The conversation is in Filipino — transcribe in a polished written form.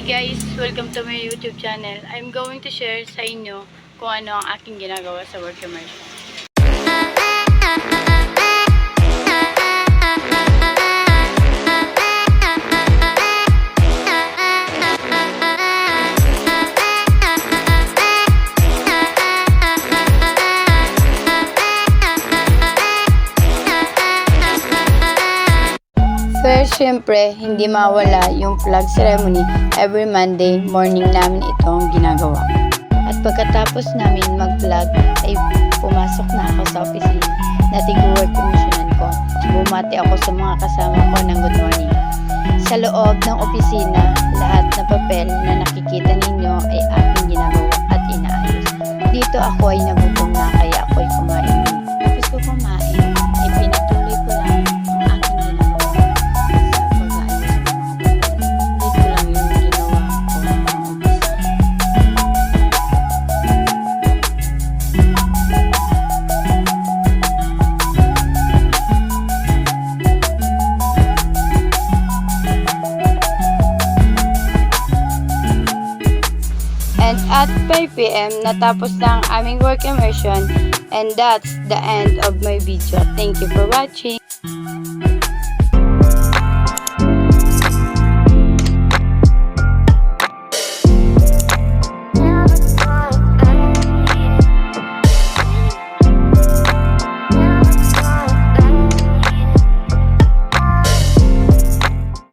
guys! Welcome to my YouTube channel. I'm going to share sa inyo kung ano ang aking ginagawa sa work immersion. First, syempre, hindi mawala yung flag ceremony. Every Monday morning namin itong ginagawa. At pagkatapos namin mag-flag, ay pumasok na ako sa opisina na tig-work commissionan ko. Bumati ako sa mga kasama ko ng good morning. Sa loob ng opisina, lahat ng papel na nakikita ninyo ay aking ginagawa at inaayos. Dito ako ay nagutom na kaya ako ay kumain. Tapos ko kumain, ay pinatuloy ko lang ang aking ginagawa. And at 5 PM, natapos na ang aming work immersion, and that's the end of my video. Thank you for watching.